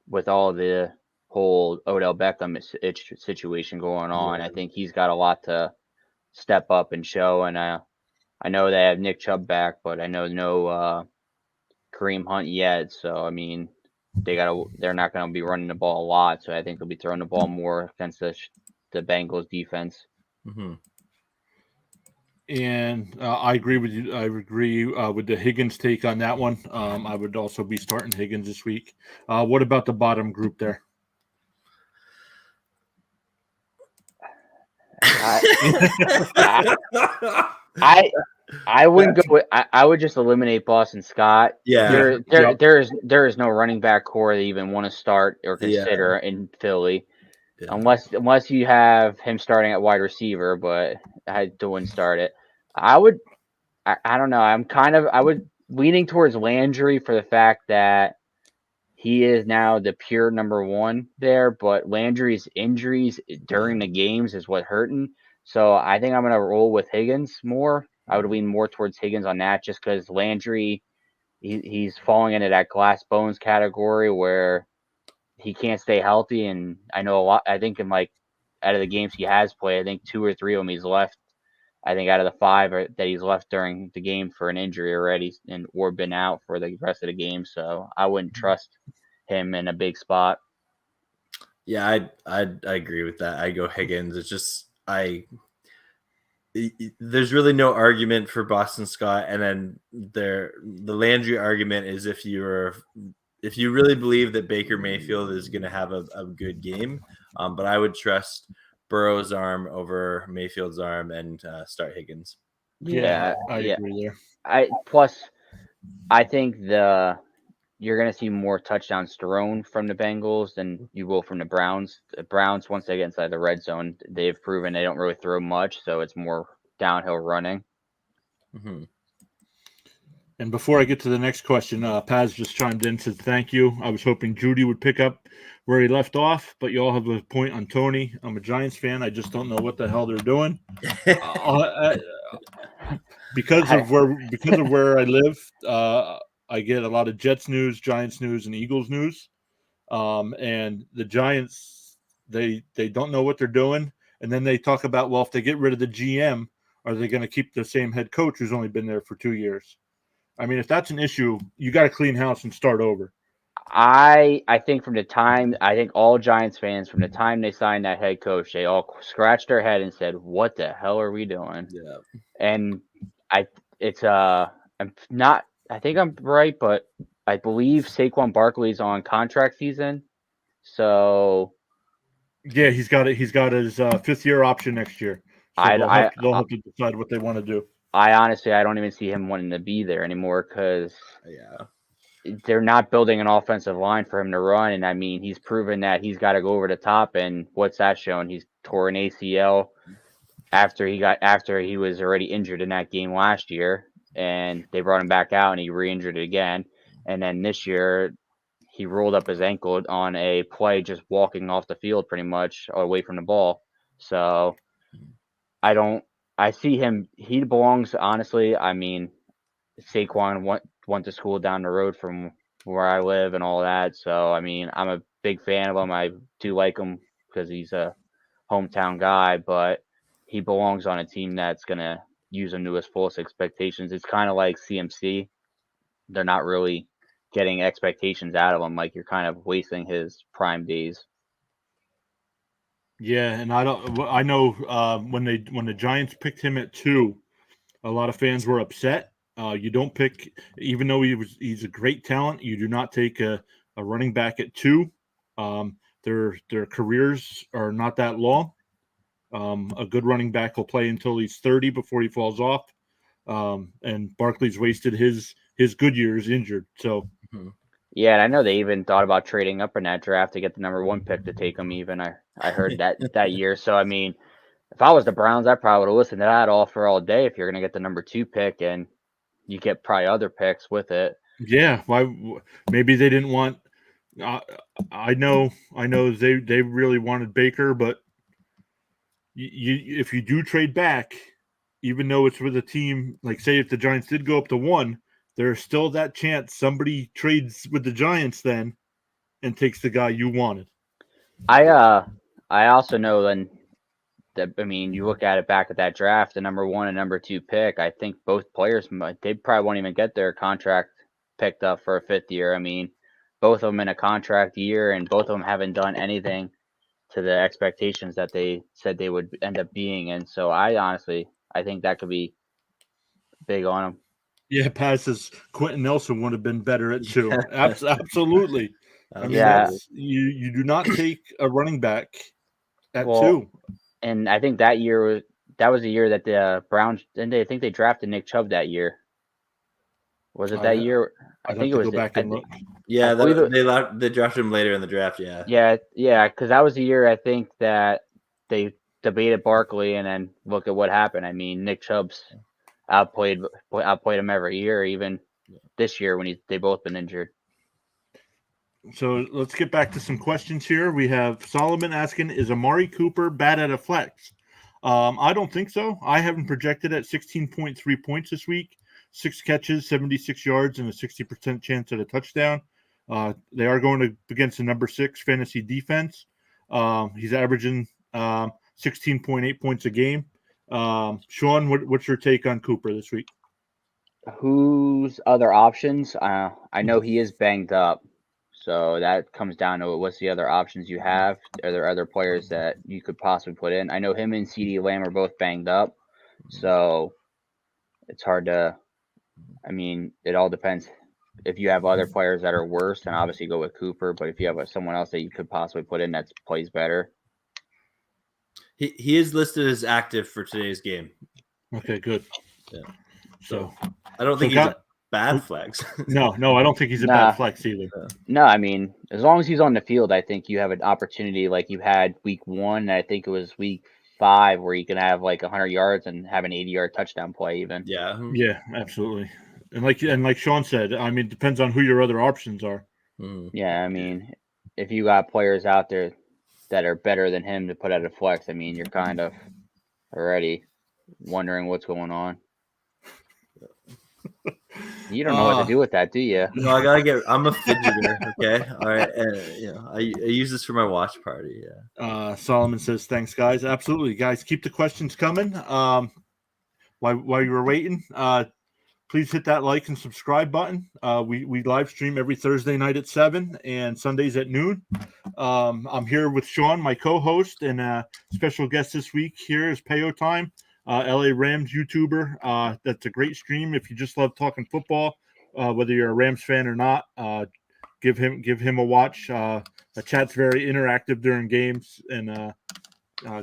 With all the whole Odell Beckham situation going on, I think he's got a lot to step up and show. And I know they have Nick Chubb back, but I know no Kareem Hunt yet. So they're not going to be running the ball a lot. So I think they'll be throwing the ball more against the Bengals defense. Mm-hmm. And I agree with you. I agree with the Higgins take on that one. I would also be starting Higgins this week. What about the bottom group there? I wouldn't go with. I would just eliminate Boston Scott. Yeah, there is no running back core that even want to start or consider in Philly, unless you have him starting at wide receiver. But I wouldn't start it. I don't know. I would leaning towards Landry for the fact that he is now the pure number 1 there, but Landry's injuries during the games is what hurting. So I think I'm going to roll with Higgins more. I would lean more towards Higgins on that just because Landry, he's falling into that glass bones category where he can't stay healthy. And I know a lot, I think out of the games he has played, I think 2 or 3 of them he's left. I think out of the 5 that he's left during the game for an injury already or been out for the rest of the game. So I wouldn't trust him in a big spot. Yeah, I agree with that. I go Higgins. It's just there's really no argument for Boston Scott, and then the Landry argument is if you really believe that Baker Mayfield is going to have a good game, but I would trust Burrow's arm over Mayfield's arm and start Higgins. Yeah, I yeah. agree there. I think you're going to see more touchdowns thrown from the Bengals than you will from the Browns. The Browns, once they get inside the red zone, they've proven they don't really throw much, so it's more downhill running. Mm-hmm. And before I get to the next question, Paz just chimed in, said thank you. I was hoping Judy would pick up where he left off, but you all have a point on Tony. I'm a Giants fan. I just don't know what the hell they're doing. Because of where I live, I get a lot of Jets news, Giants news, and Eagles news. And the Giants, they don't know what they're doing. And then they talk about, well, if they get rid of the GM, are they going to keep the same head coach who's only been there for 2 years? I mean, if that's an issue, you got to clean house and start over. I think I think all Giants fans, from the time they signed that head coach, they all scratched their head and said, "What the hell are we doing?" Yeah. And I'm not. I think I'm right, but I believe Saquon Barkley's on contract season, so Yeah, he's got it. He's got his 5th-year option next year, so they'll have to decide what they want to do. I honestly don't even see him wanting to be there anymore because they're not building an offensive line for him to run. And I mean, he's proven that he's got to go over the top. And what's that shown? He's tore an ACL after he was already injured in that game last year, and they brought him back out and he re-injured it again. And then this year, he rolled up his ankle on a play just walking off the field pretty much away from the ball. So I see him. He belongs, honestly. I mean, Saquon went to school down the road from where I live and all that. So, I mean, I'm a big fan of him. I do like him because he's a hometown guy, but he belongs on a team that's going to use him to his fullest expectations. It's kind of like CMC. They're not really getting expectations out of him. Like, you're kind of wasting his prime days. Yeah, and I know when the Giants picked him at 2, a lot of fans were upset. You don't pick, even though he's a great talent, you do not take a running back at 2. Their careers are not that long. A good running back will play until he's 30 before he falls off. And Barkley's wasted his good years injured. So. Yeah, and I know they even thought about trading up in that draft to get the number 1 pick to take him. Even I heard that year. So I mean, if I was the Browns, I probably would have listened to that offer all day. If you're going to get the number 2 pick and you get probably other picks with it. Yeah, why? Maybe they didn't want. I know they really wanted Baker, but if you do trade back, even though it's with a team like, say, if the Giants did go up to 1, there's still that chance somebody trades with the Giants then and takes the guy you wanted. I also know then that, I mean, you look at it back at that draft, the number 1 and number 2 pick. I think both players they probably won't even get their contract picked up for a 5th year. I mean, both of them in a contract year, and both of them haven't done anything to the expectations that they said they would end up being. And so I think that could be big on them. Yeah, passes. Quentin Nelson would have been better at 2. Absolutely. I mean, you do not take a running back at 2. And I think that was the year that the Browns, didn't they? I think they drafted Nick Chubb that year. Was it that year? I think it was. Go back and look. Yeah, they drafted him later in the draft. Yeah. Yeah, because that was the year I think that they debated Barkley, and then look at what happened. I mean, Nick Chubb's outplayed him every year, even this year when they both been injured. So let's get back to some questions here. We have Solomon asking, is Amari Cooper bad at a flex? I don't think so. I haven't projected at 16.3 points this week, 6 catches, 76 yards, and a 60% chance at a touchdown. They are going against the number 6 fantasy defense. He's averaging 16.8 points a game. Sean, what's your take on Cooper this week? Whose other options? I know he is banged up. So that comes down to what's the other options you have? Are there other players that you could possibly put in? I know him and CeeDee Lamb are both banged up. So it's hard to – I mean, it all depends. If you have other players that are worse, then obviously go with Cooper. But if you have someone else that you could possibly put in that plays better. He is listed as active for today's game. Okay, good. Yeah. So I don't think he's a bad flex. no, I don't think he's a Nah. bad flex either. No, I mean, as long as he's on the field, I think you have an opportunity like you had week 1, and I think it was week 5 where you can have like 100 yards and have an 80-yard touchdown play even. Yeah. Yeah, absolutely. And like Sean said, I mean, it depends on who your other options are. Yeah, I mean, if you got players out there that are better than him to put at a flex, I mean, you're kind of already wondering what's going on. You don't know what to do with that, do you? No, I'm a fidgeter. Okay, all right, and I use this for my watch party. Yeah. Solomon says, "Thanks, guys. Absolutely, guys. Keep the questions coming. While you were waiting, please hit that like and subscribe button. We live stream every Thursday night at 7 and Sundays at noon. I'm here with Sean, my co-host, and special guest this week here is Payo Time, LA Rams YouTuber. That's a great stream if you just love talking football, whether you're a Rams fan or not. Give him a watch. The chat's very interactive during games, and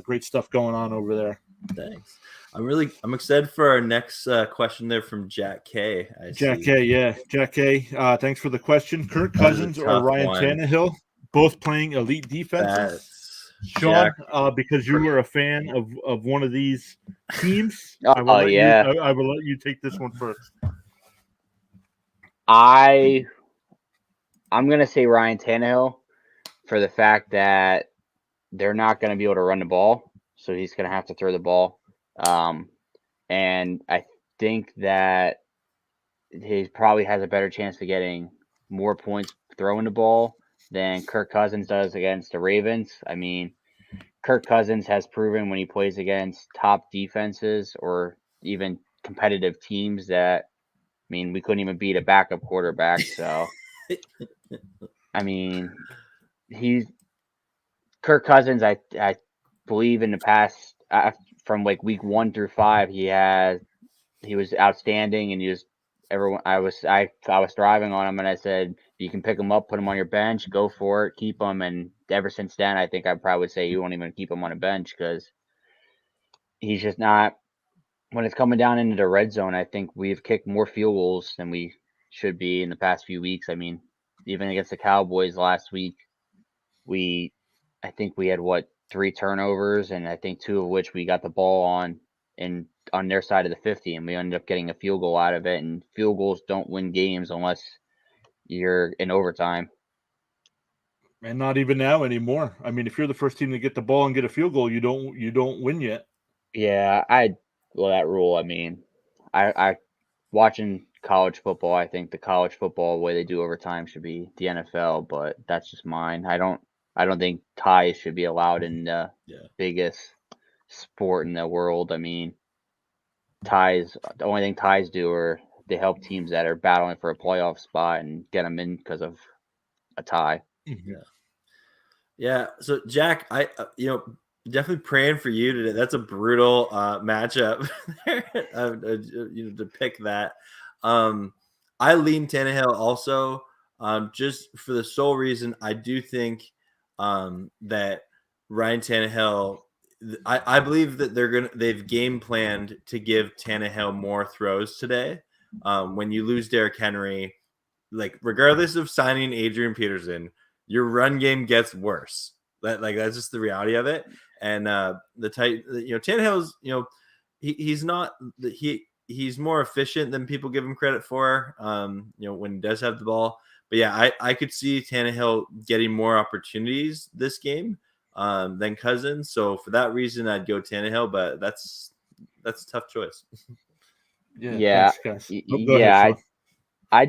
great stuff going on over there. Thanks. I'm excited for our next question there from Jack K. Jack K. Thanks for the question. Kirk Cousins or Ryan Tannehill, both playing elite defenses. Sean, because you were a fan of one of these teams, I will let you take this one first. I'm gonna say Ryan Tannehill for the fact that they're not gonna be able to run the ball, so he's gonna have to throw the ball. And I think that he probably has a better chance of getting more points throwing the ball than Kirk Cousins does against the Ravens. I mean, Kirk Cousins has proven when he plays against top defenses or even competitive teams that, I mean, we couldn't even beat a backup quarterback. So, I mean, Kirk Cousins, I believe in the past, from like week 1 through 5, he was outstanding, and I was thriving on him, and I said, if you can pick him up, put him on your bench, go for it, keep him. And ever since then, I think I probably would say you won't even keep him on a bench because he's just not. When it's coming down into the red zone, I think we've kicked more field goals than we should be in the past few weeks. I mean, even against the Cowboys last week, I think we had 3 turnovers, and I think 2 of which we got the ball on their side of the 50, and we ended up getting a field goal out of it. And field goals don't win games unless you're in overtime. And not even now anymore. I mean, if you're the first team to get the ball and get a field goal, you don't win yet. Yeah, that rule. I mean, I watching college football. I think the college football way they do overtime should be the NFL, but that's just mine. I don't think ties should be allowed in the biggest sport in the world. I mean, ties. The only thing ties do are they help teams that are battling for a playoff spot and get them in because of a tie. Yeah. So Jack, I definitely praying for you today. That's a brutal matchup to pick that. I lean Tannehill also, just for the sole reason I do think that Ryan Tannehill. I believe that they've game planned to give Tannehill more throws today. When you lose Derrick Henry, like regardless of signing Adrian Peterson, your run game gets worse. That's just the reality of it. And Tannehill's, he's more efficient than people give him credit for. When he does have the ball. But yeah, I could see Tannehill getting more opportunities this game than Cousins. So for that reason, I'd go Tannehill. But that's a tough choice. Yeah. Thanks, guys. Yeah. I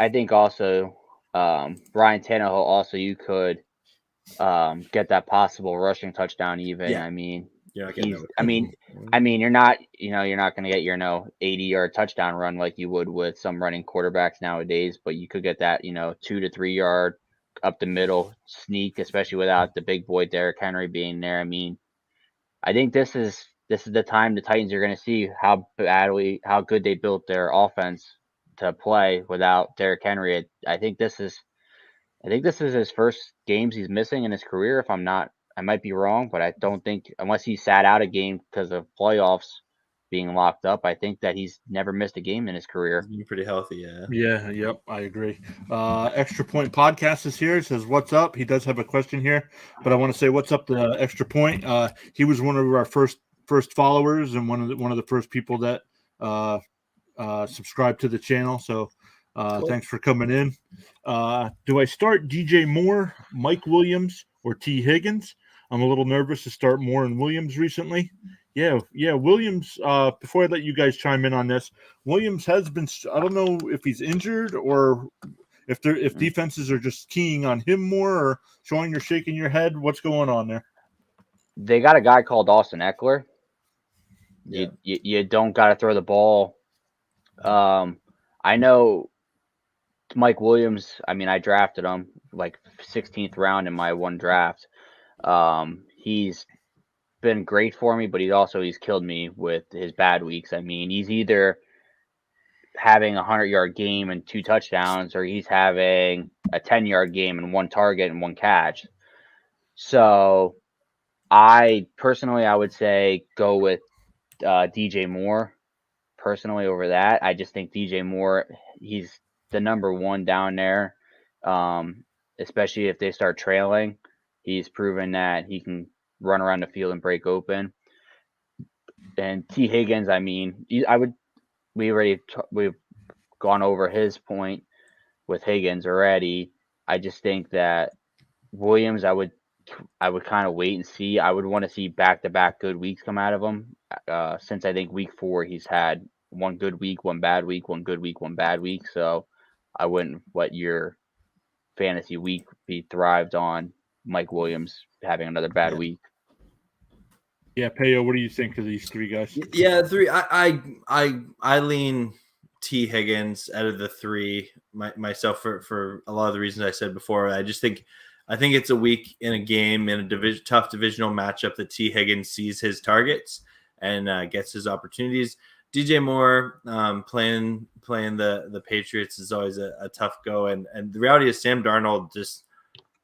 think also Ryan Tannehill also you could get that possible rushing touchdown even. Yeah. I mean, you're not you're not going to get your 80-yard touchdown run like you would with some running quarterbacks nowadays, but you could get that 2 to 3 yard up the middle sneak, especially without the big boy Derrick Henry being there. I mean, I think this is the time the Titans are going to see how good they built their offense to play without Derrick Henry. I think this is his first games he's missing in his career. If I might be wrong, but I don't think, unless he sat out a game because of playoffs, being locked up. I think that he's never missed a game in his career. He's pretty healthy, yeah. Yeah, yep, I agree. Extra Point Podcast is here. It says, "What's up?" He does have a question here, but I want to say, "What's up?" to Extra Point. He was one of our first followers and one of the first people that subscribed to the channel. So Cool. thanks for coming in. Do I start DJ Moore, Mike Williams, or T. Higgins? I'm a little nervous to start Moore and Williams recently. Yeah. Williams, before I let you guys chime in on this, Williams has been, I don't know if he's injured or if defenses are just keying on him more, or Sean, you're shaking your head. What's going on there? They got a guy called Austin Eckler. Yeah. You don't got to throw the ball. I know Mike Williams, I mean, I drafted him like 16th round in my one draft. He's been great for me, but he's killed me with his bad weeks. I mean, he's either having a 100-yard game and 2 touchdowns, or he's having a 10-yard game and 1 target and 1 catch. So I would say go with DJ Moore personally over that. I just think DJ Moore, he's the number 1 down there, especially if they start trailing. He's proven that he can run around the field and break open. And T. Higgins, I mean, we've gone over his point with Higgins already. I just think that Williams, I would kind of wait and see. I would want to see back-to-back good weeks come out of him. Since I think week 4 he's had 1 good week, 1 bad week, 1 good week, 1 bad week. So I wouldn't let your fantasy week be thrived on Mike Williams having another bad week. Yeah, Peyo, what do you think of these 3 guys? Yeah, 3. I lean T. Higgins out of the 3 myself for a lot of the reasons I said before. I think it's a week in a game in a tough divisional matchup that T. Higgins sees his targets and gets his opportunities. DJ Moore playing the Patriots is always a tough go, and the reality is Sam Darnold just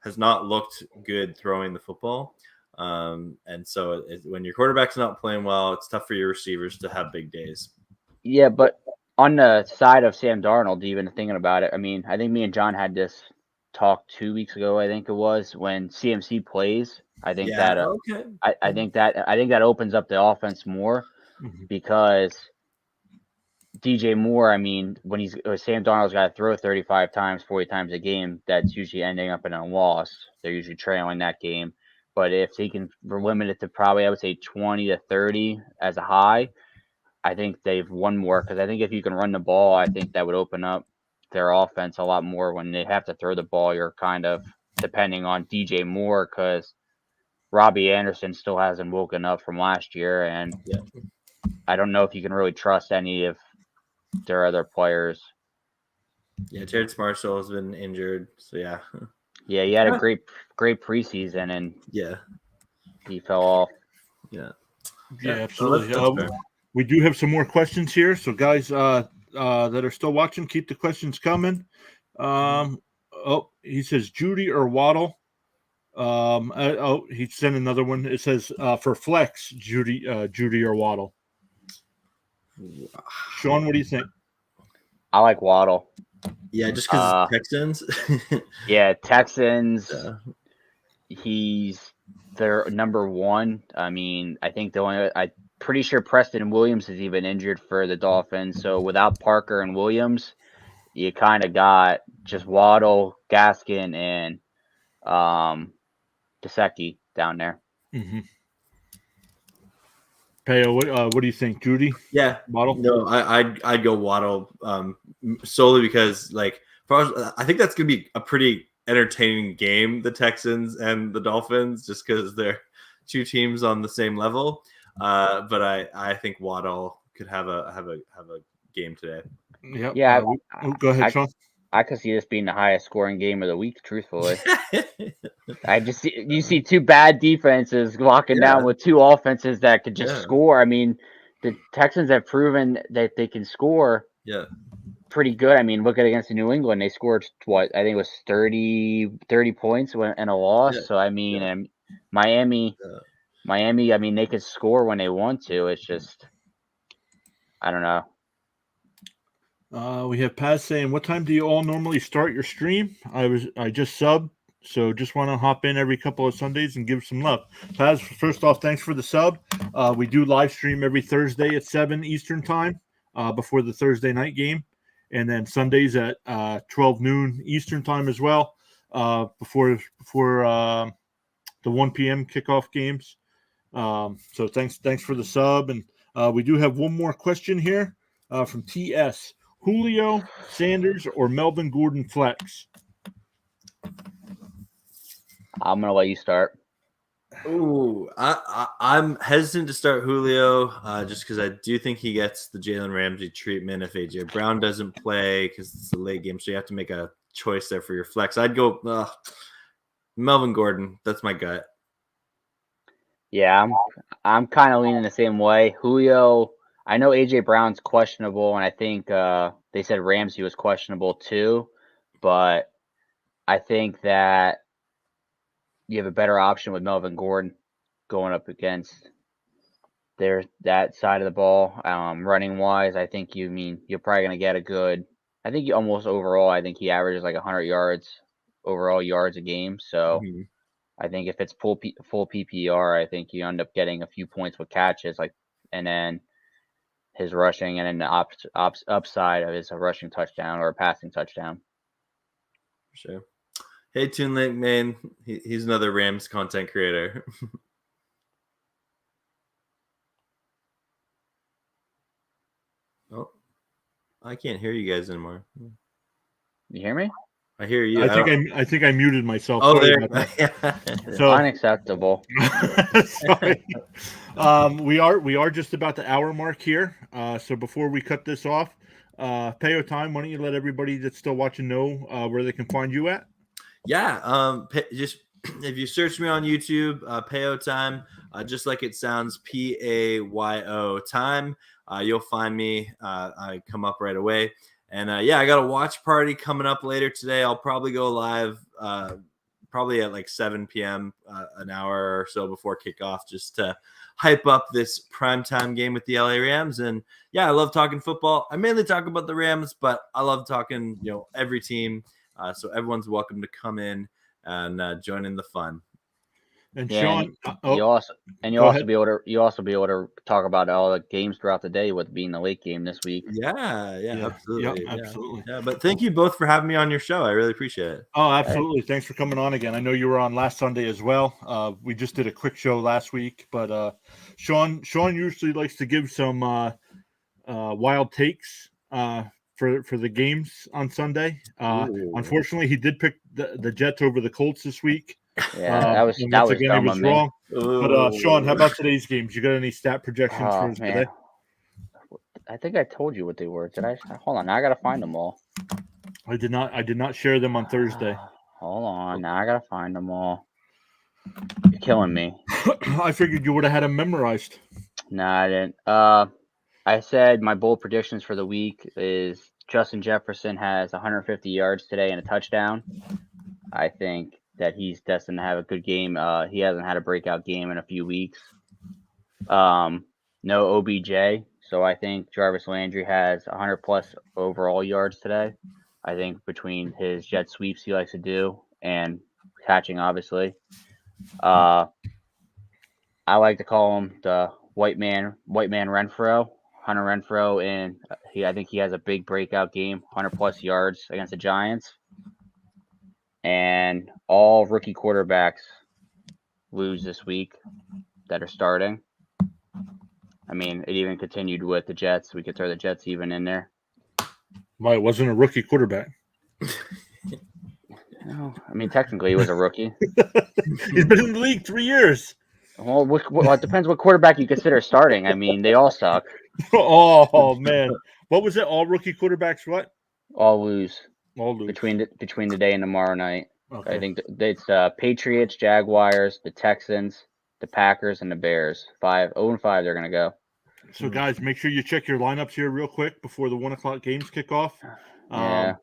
has not looked good throwing the football. And so when your quarterback's not playing well, it's tough for your receivers to have big days. Yeah, but on the side of Sam Darnold, even thinking about it, I mean, I think me and John had this talk 2 weeks ago. I think it was when CMC plays. I think okay. I think that opens up the offense more because DJ Moore. I mean, when Sam Darnold's got to throw 35 times, 40 times a game, that's usually ending up in a loss. They're usually trailing that game. But if he can limit it to probably, I would say 20 to 30 as a high, I think they've won more, because I think if you can run the ball, I think that would open up their offense a lot more. When they have to throw the ball, you're kind of depending on DJ Moore, because Robbie Anderson still hasn't woken up from last year, and I don't know if you can really trust any of their other players. Yeah, Terrence Marshall has been injured, so yeah. Yeah, he had a great preseason, and he fell off. Yeah, absolutely. That's we do have some more questions here, so guys that are still watching, keep the questions coming. He says Judy or Waddle. He sent another one. It says for flex, Judy or Waddle. Sean, what do you think? I like Waddle. Yeah, just because Texans. Yeah, Texans. He's their number 1. I mean, I think I'm pretty sure Preston Williams is even injured for the Dolphins. So without Parker and Williams, you kind of got just Waddle, Gaskin, and Gesicki down there. Peyo, what do you think, Judy? Yeah, Waddle. No, I'd go Waddle solely because I think that's gonna be a pretty entertaining game, the Texans and the Dolphins, just because they're 2 teams on the same level. But I think Waddle could have a game today. Yep. Yeah. Go ahead, Sean. I could see this being the highest scoring game of the week, truthfully. You see 2 bad defenses locking down with 2 offenses that could just score. I mean, the Texans have proven that they can score pretty good. I mean, look at against New England. They scored, I think it was 30 points in a loss. So, I mean, and Miami, I mean, they could score when they want to. It's just I don't know. We have Paz saying, "What time do you all normally start your stream?" I just subbed, so just want to hop in every couple of Sundays and give some love. Paz, first off, thanks for the sub. We do live stream every Thursday at 7 Eastern time before the Thursday night game, and then Sundays at 12 noon Eastern time as well before the 1 p.m. kickoff games. So thanks for the sub, and we do have one more question here from TS. Julio, Sanders, or Melvin Gordon flex? I'm gonna let you start. Ooh, I'm hesitant to start Julio just because I do think he gets the Jalen Ramsey treatment if AJ Brown doesn't play because it's a late game, so you have to make a choice there for your flex. I'd go Melvin Gordon. That's my gut. Yeah, I'm kind of leaning the same way. Julio, I know AJ Brown's questionable, and I think they said Ramsey was questionable too, but I think that you have a better option with Melvin Gordon going up against that side of the ball. Running wise, I think you're probably gonna get a good. I think almost overall, I think he averages like 100 yards overall yards a game. So. Mhm. I think if it's full PPR, I think you end up getting a few points with catches, and then his rushing, and then the upside of his rushing touchdown or a passing touchdown. For sure. Hey, Toon Link Man, he's another Rams content creator. Oh, I can't hear you guys anymore. You hear me? I hear you. I think I muted myself. Oh, Sorry there. about that. It's So- unacceptable. Sorry. We are just about the hour mark here. So before we cut this off, Payo Time, why don't you let everybody that's still watching know where they can find you at? Yeah. Just if you search me on YouTube, Payo Time, just like it sounds, PAYO Time, you'll find me. I come up right away. And yeah, I got a watch party coming up later today. I'll probably go live probably at like 7 p.m. An hour or so before kickoff, just to hype up this primetime game with the LA Rams. And yeah, I love talking football. I mainly talk about the Rams, but I love talking, every team. So everyone's welcome to come in and join in the fun. And Yeah, Sean, you also go ahead. be able to talk about all the games throughout the day with being the late game this week. Yeah, absolutely. Yeah, absolutely. Yeah, but thank you both for having me on your show. I really appreciate it. Oh, absolutely. Thanks for coming on again. I know you were on last Sunday as well. We just did a quick show last week, but Sean usually likes to give some wild takes for the games on Sunday. Unfortunately, he did pick the Jets over the Colts this week. Yeah, that was and that once was again, dumb he of was me. wrong. But Sean, how about today's games? You got any stat projections for Oh us man, today? I think I told you what they were. Did I? Hold on, now I gotta find them all. I did not share them on Thursday. Hold on, now I gotta find them all. You're killing me. I figured you would have had them memorized. No, I didn't. I said my bold predictions for the week is Justin Jefferson has 150 yards today and a touchdown. I think that he's destined to have a good game. He hasn't had a breakout game in a few weeks. No OBJ, so I think Jarvis Landry has 100 plus overall yards today. I think between his jet sweeps he likes to do and catching, obviously. I like to call him the white man Renfro, Hunter Renfro, and I think he has a big breakout game, 100 plus yards against the Giants. And all rookie quarterbacks lose this week that are starting. I mean, it even continued with the Jets. We could throw the Jets even in there. Why, it wasn't a rookie quarterback. No, I mean, technically, he was a rookie. He's been in the league 3 years. Well, it depends what quarterback you consider starting. I mean, they all suck. Oh man, what was it? All rookie quarterbacks? What? All lose All lose. between today and tomorrow night. Okay. I think it's Patriots, Jaguars, the Texans, the Packers, and the Bears. 0-5 they're gonna go. So guys, make sure you check your lineups here real quick before the 1 o'clock games kick off. Yeah.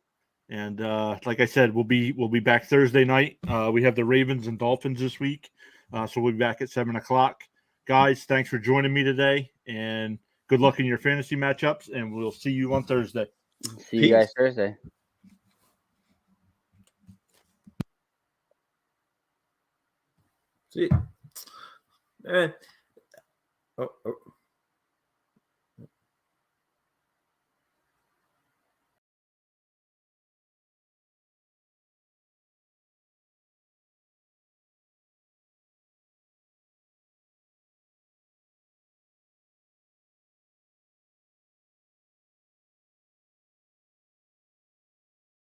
And like I said, we'll be back Thursday night. We have the Ravens and Dolphins this week, so we'll be back at 7 o'clock. Guys, thanks for joining me today, and Good luck in your fantasy matchups, and we'll see you on Thursday. See you guys Thursday. See. All right. Oh.